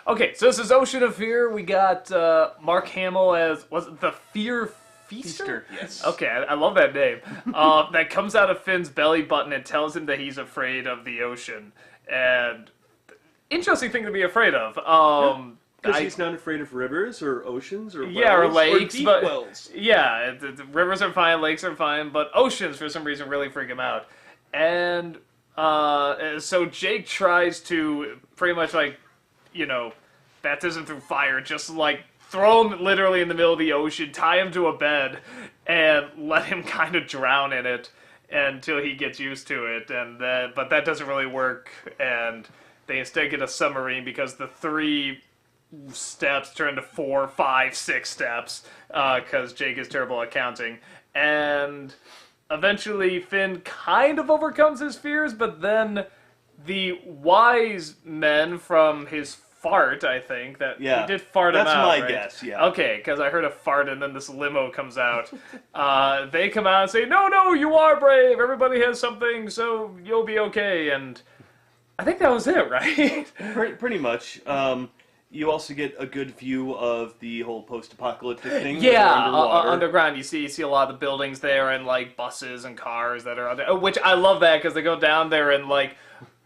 Okay, so this is Ocean of Fear. We got Mark Hamill as, was it the Fear Feaster? Yes. Okay, I love that name. That comes out of Finn's belly button and tells him that he's afraid of the ocean. And interesting thing to be afraid of. Because he's not afraid of rivers or oceans or wells, or lakes, or deep but wells. Yeah, the rivers are fine, lakes are fine, but oceans for some reason really freak him out. And so Jake tries to pretty much baptism through fire, just throw him literally in the middle of the ocean, tie him to a bed, and let him kind of drown in it until he gets used to it. But that doesn't really work, and they instead get a submarine because the 3 steps turn to 4, 5, 6 steps because Jake is terrible at counting. And eventually Finn kind of overcomes his fears, but then the wise men from his fart, I think, that he did fart him out, that's my right? guess, yeah. Okay, because I heard a fart and then this limo comes out. They come out and say, no, you are brave, everybody has something, so you'll be okay, and I think that was it, right? Pretty much. You also get a good view of the whole post-apocalyptic thing. Yeah, underground. You see a lot of the buildings there and buses and cars that are out there, which I love that because they go down there and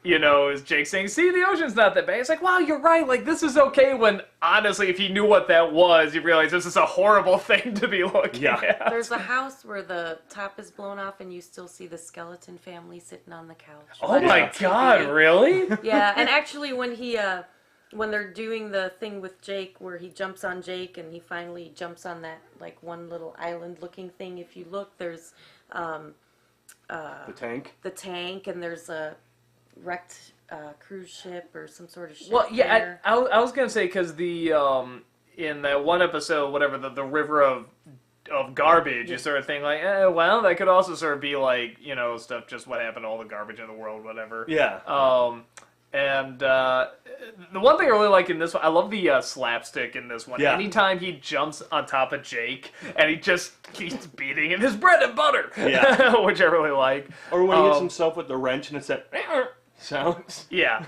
is Jake saying, see, the ocean's not that bad. It's like, wow, you're right, this is okay, when honestly, if you knew what that was, you realize this is a horrible thing to be looking at. There's a house where the top is blown off and you still see the skeleton family sitting on the couch. Oh my god, really? Yeah, and actually when they're doing the thing with Jake where he jumps on Jake and he finally jumps on that one little island looking thing, if you look, there's the tank. The tank, and there's a wrecked cruise ship or some sort of ship. Well, yeah, there. I was gonna say because the in that one episode, whatever, the river of garbage, you sort of think well, that could also sort of be stuff, just what happened to all the garbage in the world, whatever. Yeah. And the one thing I really like in this one, I love the slapstick in this one. Yeah. Anytime he jumps on top of Jake and he just keeps beating him, his bread and butter, which I really like. Or when he hits himself with the wrench and it's that sounds. Yeah,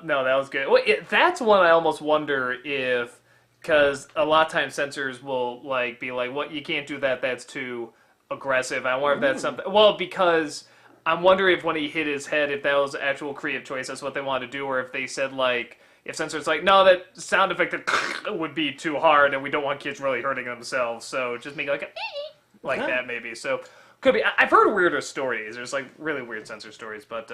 no, that was good. Well, that's one I almost wonder if, because a lot of times censors will be like, "Well, you can't do that. That's too aggressive." I wonder if that's something. Well, because I'm wondering if when he hit his head, if that was actual creative choice, that's what they wanted to do, or if they said if censors no, that sound effect that would be too hard, and we don't want kids really hurting themselves, so just make that maybe. So could be. I've heard weirder stories. There's really weird censor stories, but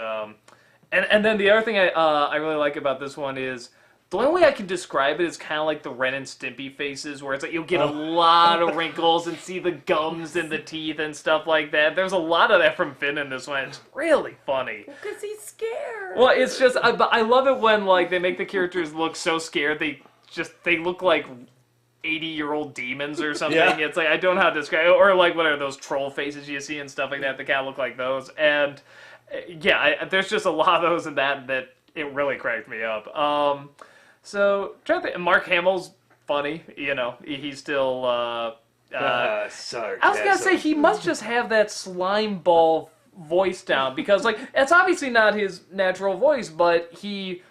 and then the other thing I really like about this one is, the only way I can describe it is kind of like the Ren and Stimpy faces, where it's you'll get a lot of wrinkles and see the gums and the teeth and stuff like that. There's a lot of that from Finn in this one. It's really funny. Because he's scared. Well, it's just, I love it when they make the characters look so scared, they look like 80-year-old demons or something. Yeah. It's I don't know how to describe it. Or what are those troll faces you see and stuff like that that kind of look like those. And yeah, there's just a lot of those in that it really cracked me up. So, Mark Hamill's funny, he's still, Sorry. I was gonna say, he must just have that slime ball voice down, because, it's obviously not his natural voice, but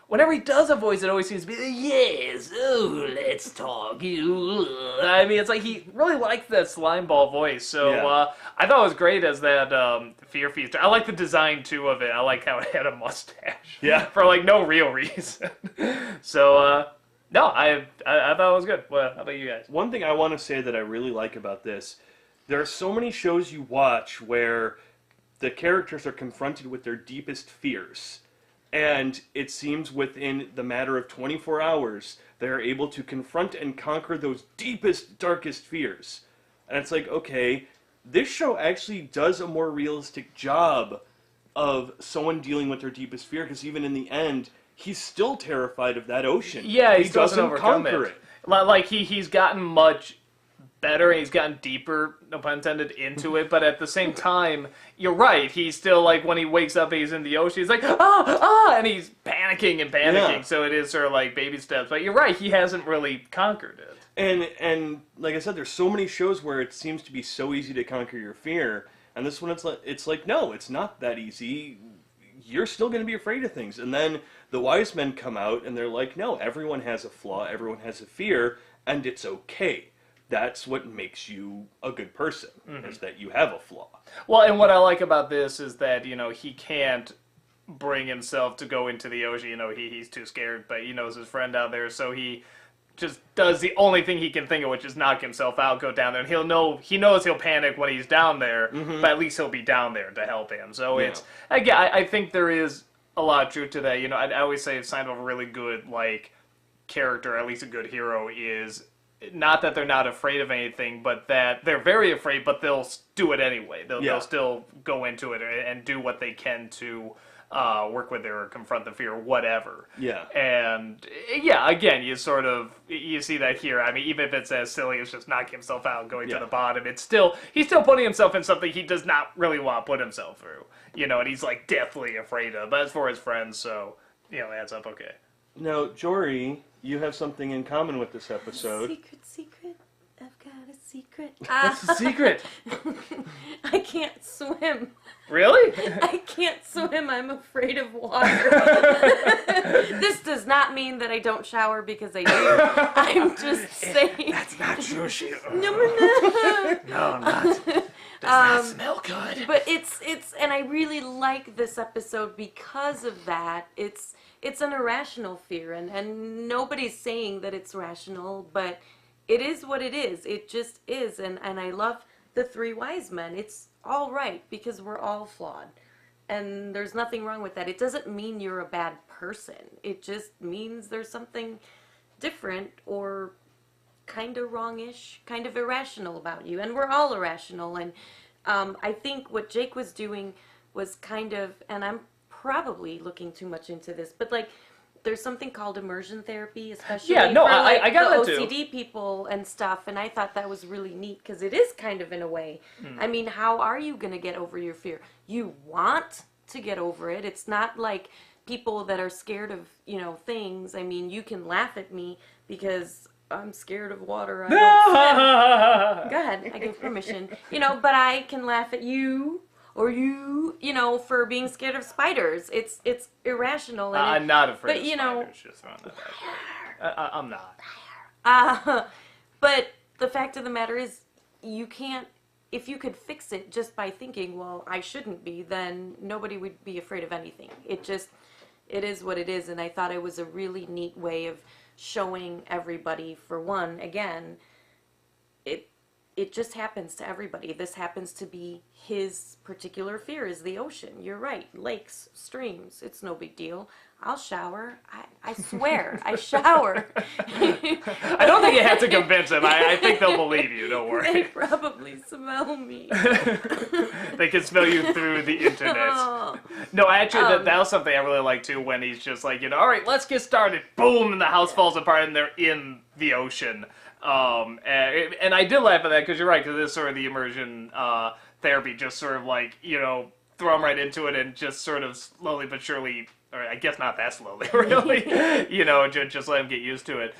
whenever he does a voice, it always seems to be, yes, oh, let's talk. I mean, it's he really likes that slime ball voice, so, I thought it was great as that, Fear Feaster. I like the design, too, of it. I like how it had a mustache. Yeah. For, no real reason. So, no, I thought it was good. Well, how about you guys? One thing I want to say that I really like about this, there are so many shows you watch where the characters are confronted with their deepest fears. And it seems within the matter of 24 hours, they're able to confront and conquer those deepest, darkest fears. And it's okay, this show actually does a more realistic job of someone dealing with their deepest fear, because even in the end, he's still terrified of that ocean. Yeah, he doesn't overcome conquer it. He's gotten much better, and he's gotten deeper, no pun intended, into it, but at the same time, you're right, he's still, when he wakes up and he's in the ocean, he's and he's panicking, so it is sort of baby steps, but you're right, he hasn't really conquered it. And like I said, there's so many shows where it seems to be so easy to conquer your fear, and this one it's like no, it's not that easy. you're still going to be afraid of things. And then the wise men come out and they're like, no, everyone has a flaw, everyone has a fear, and it's okay. That's what makes you a good person, is that you have a flaw. Well, and what I like about this is that, he can't bring himself to go into the ocean. He's too scared, but he knows his friend out there, so he just does the only thing he can think of, which is knock himself out, go down there, and he knows he'll panic when he's down there, but at least he'll be down there to help him. So it's, again, I think there is a lot of truth to that. I always say a sign of a really good, character, at least a good hero, is not that they're not afraid of anything, but that they're very afraid, but they'll do it anyway. They'll still go into it and do what they can to work with it or confront the fear or whatever. Yeah. And, again, you see that here. I mean, even if it's as silly as just knocking himself out and going to the bottom, he's still putting himself in something he does not really want to put himself through. And he's, deathly afraid of. But as for his friends, so, adds up okay. Now, Jory, you have something in common with this episode. Secret. I've got a secret. What's the secret? I can't swim. Really? I can't swim. I'm afraid of water. This does not mean that I don't shower because I do. I'm just saying. That's not true, Sheila. No. No, I'm not. Does not smell good. But it's and I really like this episode because of that. It's an irrational fear, and nobody's saying that it's rational, but it is what it is. It just is, and I love the three wise men. It's all right because we're all flawed, and there's nothing wrong with that. It doesn't mean you're a bad person. It just means there's something different or kind of wrongish, kind of irrational about you, and we're all irrational. And I think what Jake was doing was kind of, and I'm probably looking too much into this, but there's something called immersion therapy, especially for I got the that OCD too. people and stuff, and I thought that was really neat because it is kind of in a way. I mean, how are you going to get over your fear? You want to get over it. It's not like people that are scared of, things. I mean, you can laugh at me because I'm scared of water. I don't swim. Go ahead, I give permission. But I can laugh at you. Or for being scared of spiders. It's irrational. And I'm not afraid but, of spiders, just throwing that out. I'm not. But the fact of the matter is, you can't, if you could fix it just by thinking, well, I shouldn't be, then nobody would be afraid of anything. It is what it is, and I thought it was a really neat way of showing everybody, for one, again, it just happens to everybody. This happens to be his particular fear is the ocean. You're right. Lakes, streams. It's no big deal. I'll shower. I swear. I shower. I don't think you have to convince them. I think they'll believe you. Don't worry. They probably smell me. They can smell you through the internet. Oh. No, actually, that was something I really like too, when he's just like, all right, let's get started. Boom, and the house falls apart, and they're in the ocean. And I did laugh at that because you're right, because this is sort of the immersion therapy, just sort of throw them right into it and just sort of slowly but surely, or I guess not that slowly, really, just let them get used to it.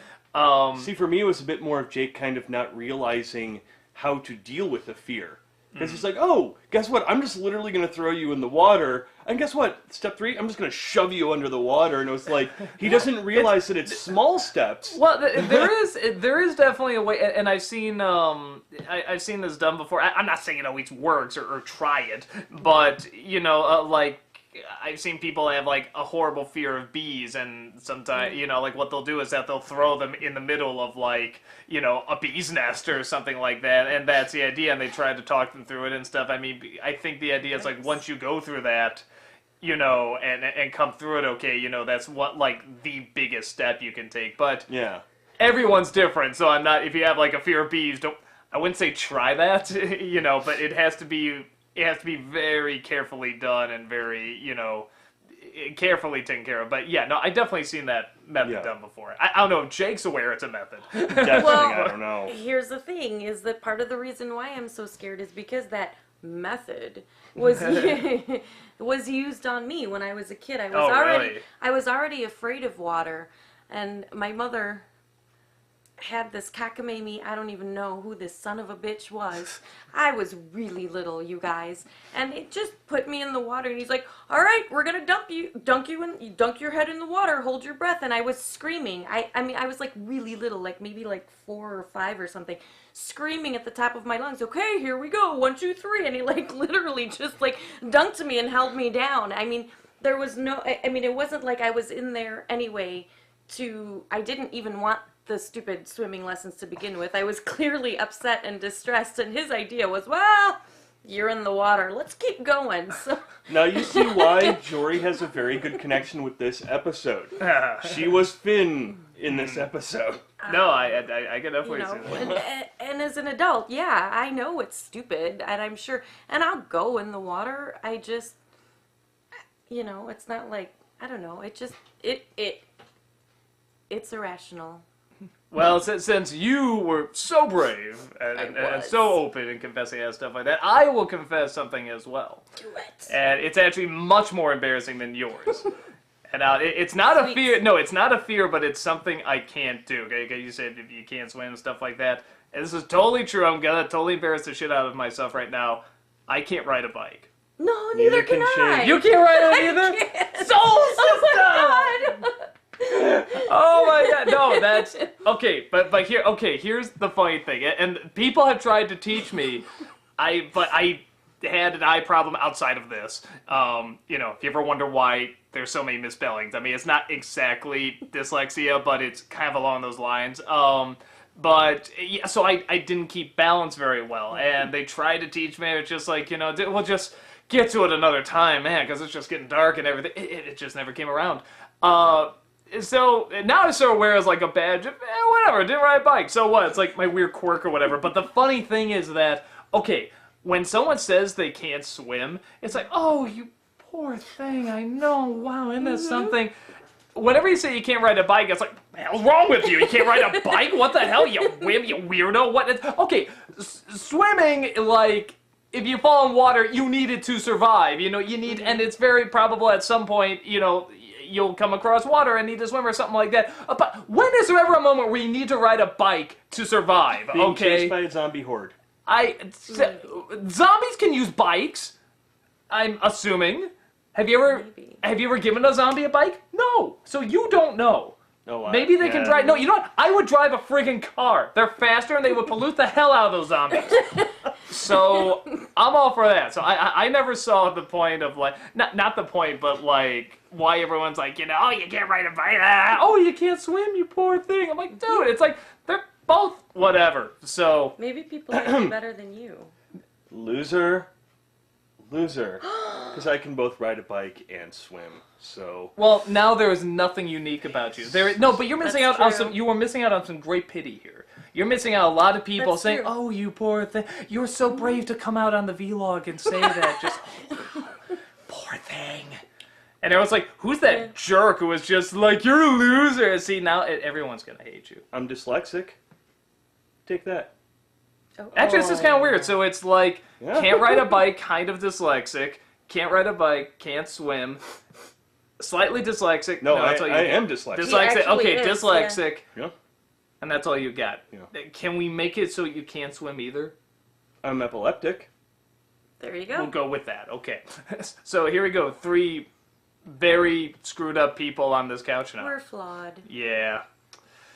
See, for me, it was a bit more of Jake kind of not realizing how to deal with the fear. Because he's like, oh, guess what? I'm just literally going to throw you in the water. And guess what? Step 3, I'm just going to shove you under the water. And it was like, he doesn't realize that it's small steps. Well, there is definitely a way, and I've seen this done before. I'm not saying it always works or try it, but I've seen people have a horrible fear of bees, and sometimes what they'll do is that they'll throw them in the middle of a bee's nest or something like that, and that's the idea. And they try to talk them through it and stuff. I mean, I think the idea is once you go through that, and come through it, okay, that's what the biggest step you can take. But yeah, everyone's different, so I'm not. If you have a fear of bees, I wouldn't say try that, but it has to be. It has to be very carefully done and very, carefully taken care of. But yeah, no, I definitely seen that method done before. I don't know if Jake's aware it's a method. I don't know. Here's the thing, is that part of the reason why I'm so scared is because that method was was used on me when I was a kid. Really? I was already afraid of water, and my mother had this cockamamie, I don't even know who this son of a bitch was. I was really little, you guys. And it just put me in the water, and he's like, all right, we're gonna dunk your head in the water, hold your breath. And I was screaming. I mean, I was like really little, like maybe like 4 or 5 or something, screaming at the top of my lungs, okay, here we go, 1, 2, 3. And he like literally just like dunked me and held me down. I mean, there was no, I mean, it wasn't like I was in there anyway I didn't even want the stupid swimming lessons to begin with. I was clearly upset and distressed, and his idea was, well, you're in the water, let's keep going. So Now you see why Jory has a very good connection with this episode. She was Finn in this episode. No, I can you definitely know, see that. and as an adult, yeah, I know it's stupid, and I'm sure, and I'll go in the water. I just, you know, it's not like, I don't know, it just, it's irrational. Well, since you were so brave and was. so open in confessing and stuff like that, I will confess something as well. Do it. And it's actually much more embarrassing than yours. And it's not a Sweet. fear. No, it's not a fear, but it's something I can't do. Okay, you said if you can't swim and stuff like that. And this is totally true. I'm gonna totally embarrass the shit out of myself right now. I can't ride a bike. No, neither can I. You can't ride it either? Can't. Soul system! Oh my God. Oh my god, no, that's okay, but here's the funny thing, and people have tried to teach me, but I had an eye problem outside of this. You know, if you ever wonder why there's so many misspellings, I mean, it's not exactly dyslexia, but it's kind of along those lines. But yeah, so I didn't keep balance very well, and they tried to teach me. It's just like, you know, we'll just get to it another time, man, because it's just getting dark and everything. It just never came around. So now I sort of wear as like a badge of, whatever, didn't ride a bike, so what? It's like my weird quirk or whatever. But the funny thing is that, okay, when someone says they can't swim, it's like, oh, you poor thing, I know, wow, isn't that something? Whenever you say you can't ride a bike, it's like, what the hell's wrong with you? You can't ride a bike? What the hell, you weirdo? What? Okay, swimming, like, if you fall in water, you need it to survive, you know, and it's very probable at some point, you know, you'll come across water and need to swim or something like that. But when is there ever a moment where you need to ride a bike to survive? Being Okay, chased by a zombie horde. zombies can use bikes. I'm assuming. Have you ever given a zombie a bike? No. So you don't know. Oh, Maybe they can drive. No, you know what? I would drive a friggin' car. They're faster and they would pollute the hell out of those zombies. So I'm all for that. So I never saw the point of like, not the point, but like why everyone's like, you know, oh, you can't ride a bike. Oh, you can't swim, you poor thing. I'm like, dude, it's like they're both whatever. So Maybe people like you better than you. Loser. Because I can both ride a bike and swim. So well, now there is nothing unique about you. But you're missing That's out on true. some. You were missing out on some great pity here. You're missing out a lot of people That's saying, true. "Oh, you poor thing. You were so brave to come out on the vlog and say that." Just, oh, poor thing. And everyone's like, "Who's that jerk who was just like, you're a loser?" See, now everyone's gonna hate you. I'm dyslexic. Take that. Actually, this is kind of weird. So it's like, Yeah. can't ride a bike, kind of dyslexic. Can't ride a bike, can't swim. Slightly dyslexic. No, that's all you I get. am dyslexic. Dyslexic. He actually Okay, is, dyslexic. Yeah. And that's all you got. Yeah. Can we make it so you can't swim either? I'm epileptic. There you go. We'll go with that. Okay. So here we go. 3 very screwed up people on this couch now. We're flawed. Yeah.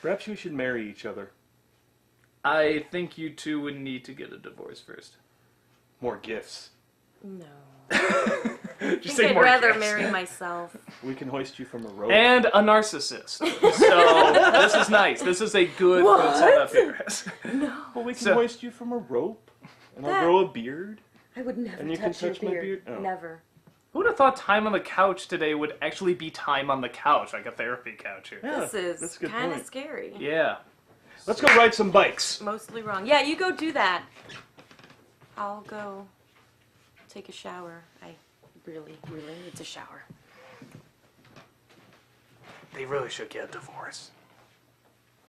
Perhaps we should marry each other. I think you two would need to get a divorce first. More gifts. No. Just I'd more rather gifts. marry myself. We can hoist you from a rope. And a narcissist. So this is nice. This is a good setup here. Well, we can So- hoist you from a rope. And I'll That- grow a beard. I would never And you can touch your touch my beard. beard? Oh. Never. Who would have thought time on the couch today would actually be time on the couch, like a therapy couch here? Yeah, This that's is a good kind of point. scary. Yeah. Let's go ride some bikes. Mostly wrong. Yeah, you go do that. I'll go take a shower. I really, really need to shower. They really should get a divorce.